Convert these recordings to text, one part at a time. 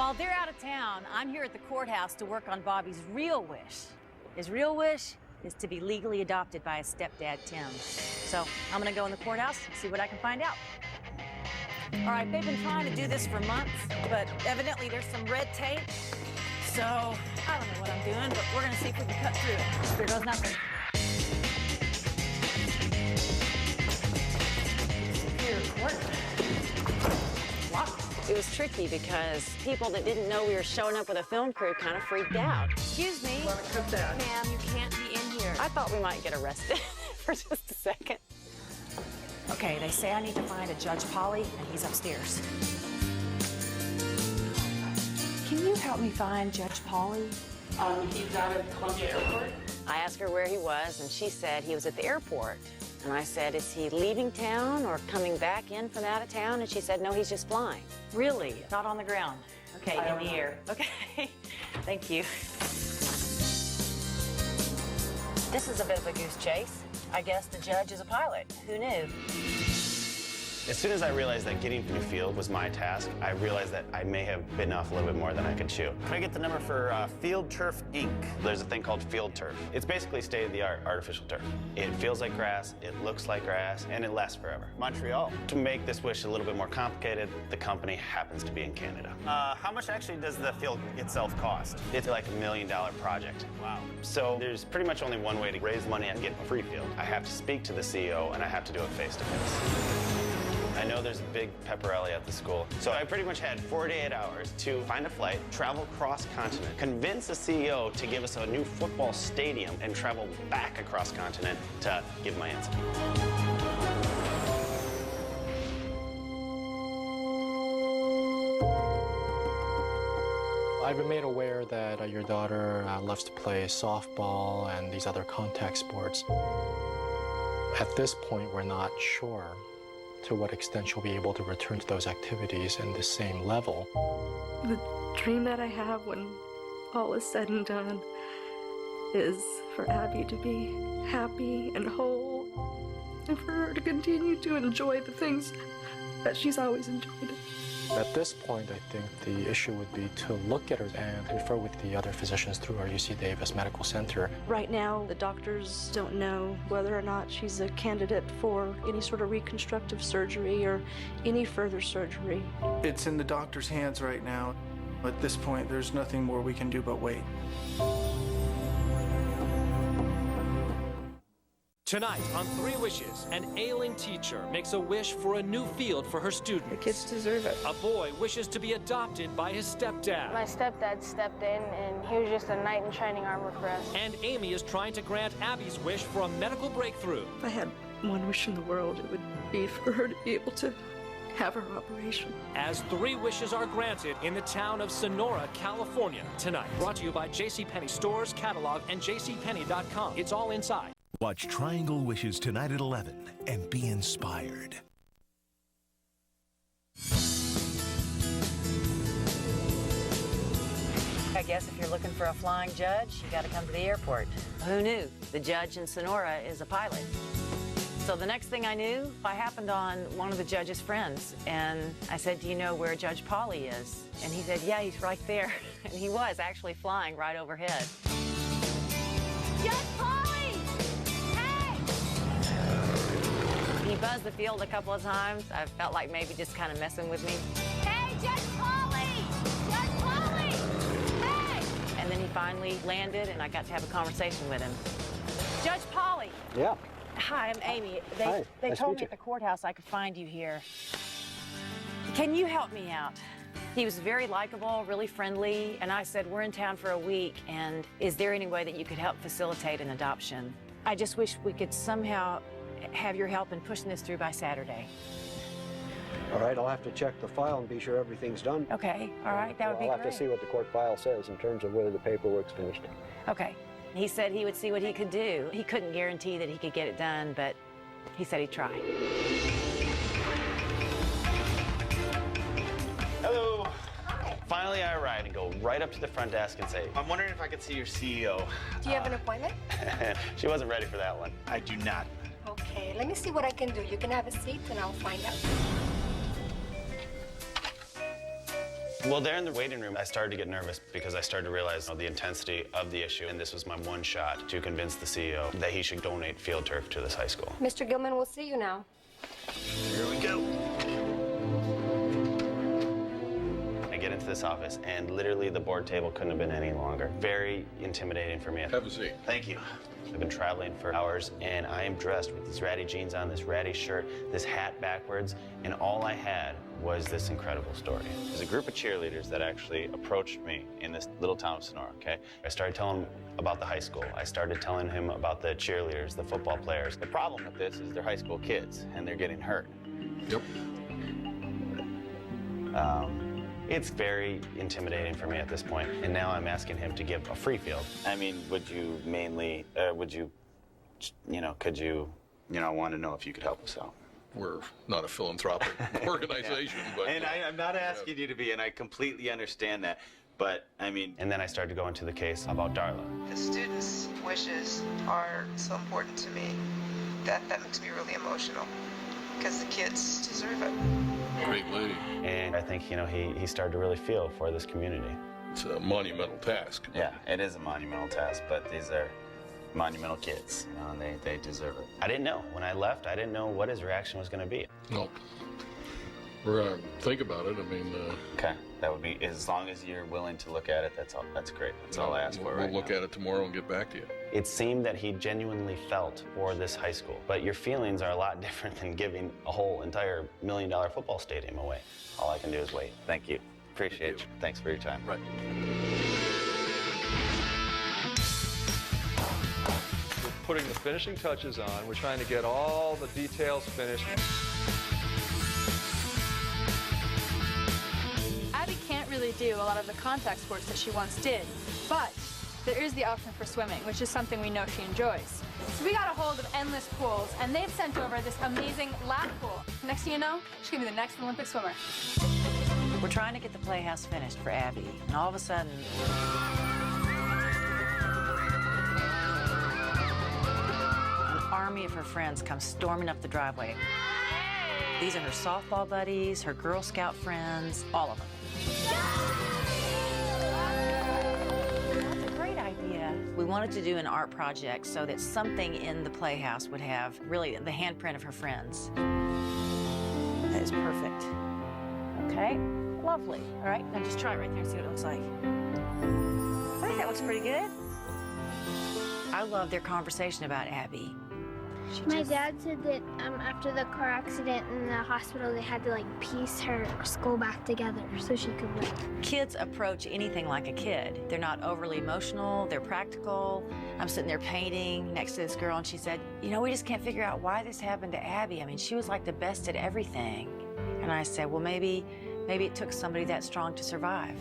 While they're out of town, I'm here at the courthouse to work on Bobby's real wish. His real wish is to be legally adopted by his stepdad, Tim. So I'm gonna go in the courthouse and see what I can find out. All right, they've been trying to do this for months, but evidently there's some red tape. So I don't know what I'm doing, but we're gonna see if we can cut through it. Here goes nothing. Superior Court. Locked. It was tricky because people that didn't know we were showing up with a film crew kind of freaked out. Excuse me. Want to cut that? Ma'am, you can't be in here. I thought we might get arrested for just a second. Okay, they say I need to find a Judge Polly, and he's upstairs. Can you help me find Judge Polly? He's out at Columbia Airport. I asked her where he was, and she said he was at the airport. And I said, is he leaving town or coming back in from out of town? And she said, no, he's just flying. Really? Not on the ground? Okay, in the air. Okay, thank you. This is a bit of a goose chase. I guess the judge is a pilot. Who knew? As soon as I realized that getting to the field was my task, I realized that I may have bitten off a little bit more than I could chew. Can I get the number for Field Turf Inc.? There's a thing called Field Turf. It's basically state-of-the-art artificial turf. It feels like grass, it looks like grass, and it lasts forever. Montreal. To make this wish a little bit more complicated, the company happens to be in Canada. How much actually does the field itself cost? It's like $1 million project. Wow. So there's pretty much only one way to raise money and get a free field. I have to speak to the CEO, and I have to do it face-to-face. I know there's a big pep rally at the school, so I pretty much had 48 hours to find a flight, travel cross-continent, convince the CEO to give us a new football stadium, and travel back across continent to give my answer. I've been made aware that your daughter loves to play softball and these other contact sports. At this point, we're not sure to what extent she'll be able to return to those activities in the same level. The dream that I have when all is said and done is for Abby to be happy and whole, and for her to continue to enjoy the things that she's always enjoyed. At this point, I think the issue would be to look at her and refer with the other physicians through our UC Davis Medical Center. Right now, the doctors don't know whether or not she's a candidate for any sort of reconstructive surgery or any further surgery. It's in the doctor's hands right now. At this point, there's nothing more we can do but wait. Tonight on Three Wishes, an ailing teacher makes a wish for a new field for her students. The kids deserve it. A boy wishes to be adopted by his stepdad. My stepdad stepped in, and he was just a knight in shining armor for us. And Amy is trying to grant Abby's wish for a medical breakthrough. If I had one wish in the world, it would be for her to be able to have her operation. As 3 wishes are granted in the town of Sonora, California tonight. Brought to you by JCPenney Stores, Catalog, and JCPenney.com. It's all inside. Watch Triangle Wishes tonight at 11 and be inspired. I guess if you're looking for a flying judge, you gotta come to the airport. Who knew? The judge in Sonora is a pilot. So the next thing I knew, I happened on one of the judge's friends, and I said, do you know where Judge Polly is? And he said, yeah, he's right there. And he was actually flying right overhead. Judge Polly! Hey! He buzzed the field a couple of times. I felt like maybe just kind of messing with me. Hey, Judge Polly! Judge Polly! Hey! And then he finally landed, and I got to have a conversation with him. Judge Polly! Yeah. Hi, I'm Amy. Hi, They nice to told meet me you. at the courthouse I could find you here. Can you help me out? He was very likable, really friendly, and I said, we're in town for a week, and is there any way that you could help facilitate an adoption? I just wish we could somehow have your help in pushing this through by Saturday. All right, I'll have to check the file and be sure everything's done. Okay, all right, that would be I'll great. have to see what the court file says in terms of whether the paperwork's finished. Okay. He said he would see what he could do. He couldn't guarantee that he could get it done, but he said he'd try. Hello. Hi. Finally, I arrived and go right up to the front desk and say, I'm wondering if I could see your CEO. Do you have an appointment? She wasn't ready for that one. I do not. Okay, let me see what I can do. You can have a seat and I'll find out. Well, there in the waiting room, I started to get nervous because I started to realize the intensity of the issue, and this was my one shot to convince the CEO that he should donate field turf to this high school. Mr. Gilman, we'll see you now. Here we go. I get into this office, and literally the board table couldn't have been any longer. Very intimidating for me. Have a seat. Thank you. I've been traveling for hours, and I am dressed with these ratty jeans on, this ratty shirt, this hat backwards, and all I had was this incredible story. There's a group of cheerleaders that actually approached me in this little town of Sonora, okay? I started telling him about the high school. I started telling him about the cheerleaders, the football players. The problem with this is they're high school kids, and they're getting hurt. Yep. It's very intimidating for me at this point, and now I'm asking him to give a free field. I mean, would you mainly, could you, want to know if you could help us out? We're not a philanthropic organization, but... And I'm not asking you to be, and I completely understand that, but, I mean... And then I started to go into the case about Darla. The students' wishes are so important to me that makes me really emotional, because the kids deserve it. Great lady. And I think, he started to really feel for this community. It's a monumental task. Yeah, it is a monumental task, but these are monumental kids, and they deserve it. I didn't know. When I left, I didn't know what his reaction was going to be. No. We're going to think about it. I mean... Okay, that would be, as long as you're willing to look at it, that's all. That's great. That's all I ask for right now. We'll look at it tomorrow and get back to you. It seemed that he genuinely felt for this high school, but your feelings are a lot different than giving a whole entire $1 million football stadium away. All I can do is wait. Thank you. Appreciate you. Thanks for your time. Right. We're putting the finishing touches on. We're trying to get all the details finished. Abby can't really do a lot of the contact sports that she once did, but there is the option for swimming, which is something we know she enjoys. So we got a hold of Endless Pools, and they've sent over this amazing lap pool. Next thing you know, she's gonna be the next Olympic swimmer. We're trying to get the playhouse finished for Abby, and all of a sudden, an army of her friends come storming up the driveway. These are her softball buddies, her Girl Scout friends, all of them. That's a great idea. We wanted to do an art project so that something in the playhouse would have really the handprint of her friends. That is perfect. Okay, lovely. All right, now just try it right there and see what it looks like. I think that looks pretty good. I love their conversation about Abby. My dad said that after the car accident in the hospital, they had to piece her skull back together so she could live. Kids approach anything like a kid. They're not overly emotional, they're practical. I'm sitting there painting next to this girl, and she said, we just can't figure out why this happened to Abby. I mean, she was like the best at everything. And I said, well, maybe it took somebody that strong to survive.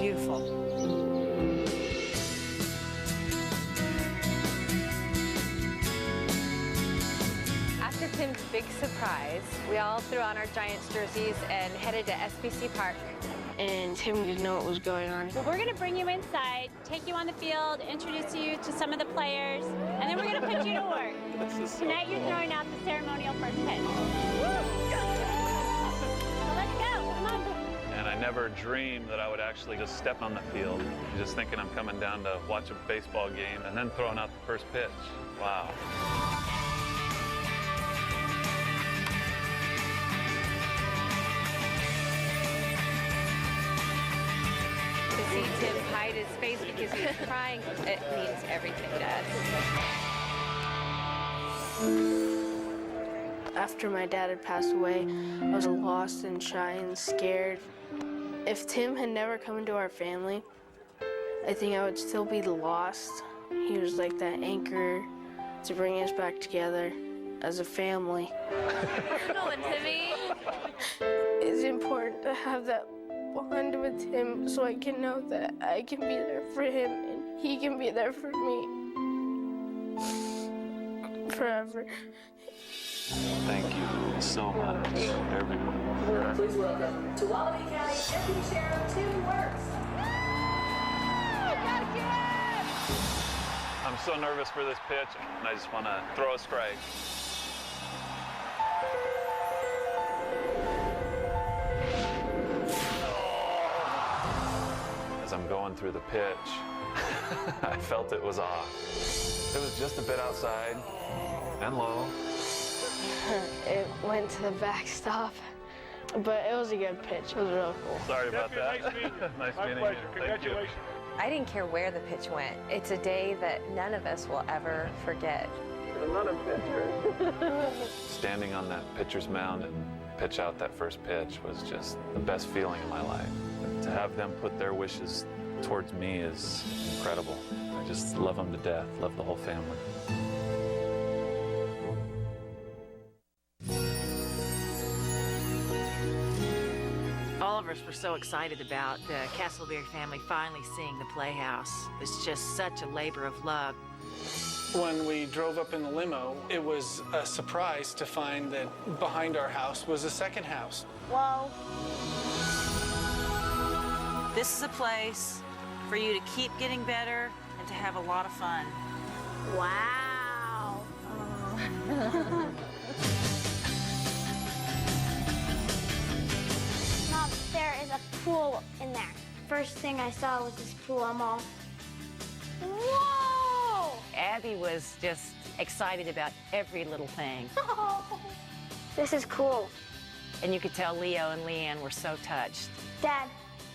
Beautiful. After Tim's big surprise, we all threw on our Giants jerseys and headed to SBC Park. And Tim didn't know what was going on. Well, we're gonna bring you inside, take you on the field, introduce you to some of the players, and then we're gonna put you to work. Tonight you're throwing out the ceremonial first pitch. So let's go, come on. And I never dreamed that I would actually just step on the field, just thinking I'm coming down to watch a baseball game and then throwing out the first pitch. Wow. To see Tim hide his face because he was crying, it means everything to us. After my dad had passed away, I was lost and shy and scared. If Tim had never come into our family, I think I would still be lost. He was like that anchor to bring us back together as a family. Going, Timmy. It's important to have that bond with him so I can know that I can be there for him and he can be there for me forever. Thank you so much, everyone. Please welcome to Wallaby County Deputy Sheriff Tim Works. I'm so nervous for this pitch, and I just want to throw a strike. as I'm going through the pitch, I felt it was off. It was just a bit outside and low. It went to the backstop, but it was a good pitch. It was real cool. Sorry about that. Nice meeting you. Nice My meeting pleasure. you. Congratulations. I didn't care where the pitch went. It's a day that none of us will ever forget. Another pitcher. Standing on that pitcher's mound and pitch out that first pitch was just the best feeling in my life. To have them put their wishes towards me is incredible. I just love them to death, love the whole family. All of us were so excited about the Castleberry family finally seeing the Playhouse. It's just such a labor of love. When we drove up in the limo, it was a surprise to find that behind our house was a second house. Whoa. This is a place for you to keep getting better and to have a lot of fun. Wow. Mom, there is a pool in there. First thing I saw was this pool. I'm all, whoa! Abby was just excited about every little thing. This is cool. And you could tell Leo and Leanne were so touched. Dad.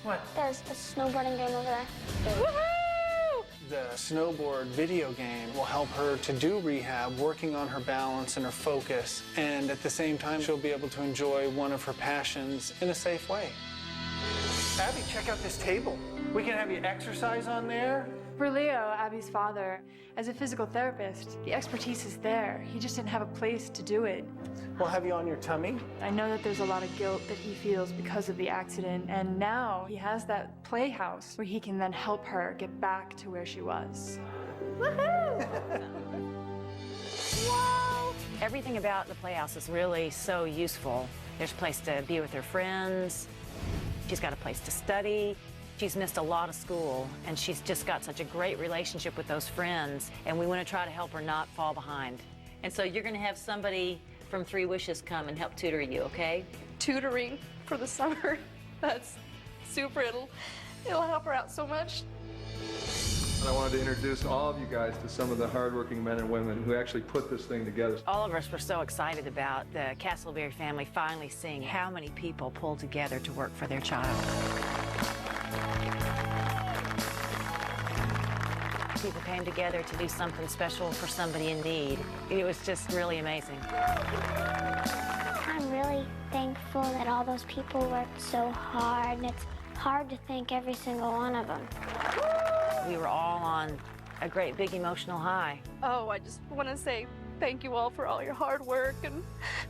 What? There's a snowboarding game over there. Woohoo! The snowboard video game will help her to do rehab, working on her balance and her focus. And at the same time, she'll be able to enjoy one of her passions in a safe way. Abby, check out this table. We can have you exercise on there. For Leo, Abby's father, as a physical therapist, the expertise is there. He just didn't have a place to do it. We'll have you on your tummy. I know that there's a lot of guilt that he feels because of the accident, and now he has that playhouse where he can then help her get back to where she was. Woohoo! Whoa! Everything about the Playhouse is really so useful. There's a place to be with her friends. She's got a place to study. She's missed a lot of school, and she's just got such a great relationship with those friends, and we want to try to help her not fall behind. And so you're going to have somebody from Three Wishes come and help tutor you, okay? Tutoring for the summer. That's super. It'll help her out so much. And I wanted to introduce all of you guys to some of the hardworking men and women who actually put this thing together. All of us were so excited about the Castleberry family finally seeing how many people pulled together to work for their child. People came together to do something special for somebody in need. It was just really amazing. I'm really thankful that all those people worked so hard, and it's hard to thank every single one of them. We were all on a great big emotional high. Oh, I just want to say thank you all for all your hard work and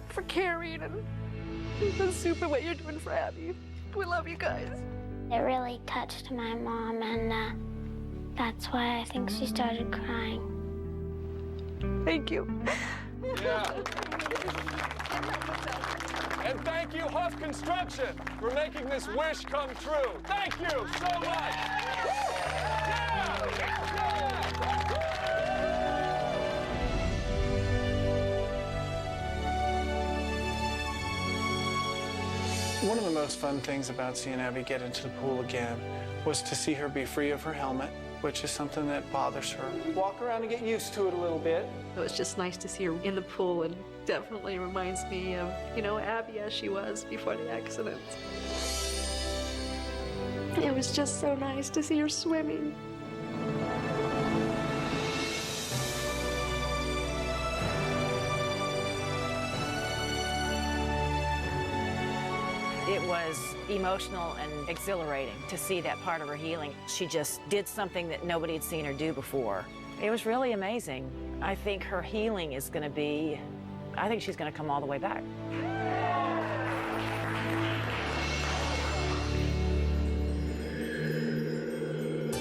for caring and the super what you're doing for Abby. We love you guys. It really touched my mom, and that's why I think she started crying. Thank you. Yeah. And thank you, Huff Construction, for making this wish come true. Thank you so much. One of the most fun things about seeing Abby get into the pool again was to see her be free of her helmet, which is something that bothers her. Walk around and get used to it a little bit. It was just nice to see her in the pool, and definitely reminds me of, you know, Abby as she was before the accident. It was just so nice to see her swimming. It was emotional and exhilarating to see that part of her healing. She just did something that nobody had seen her do before. It was really amazing. I think her healing is going to be, I think she's going to come all the way back.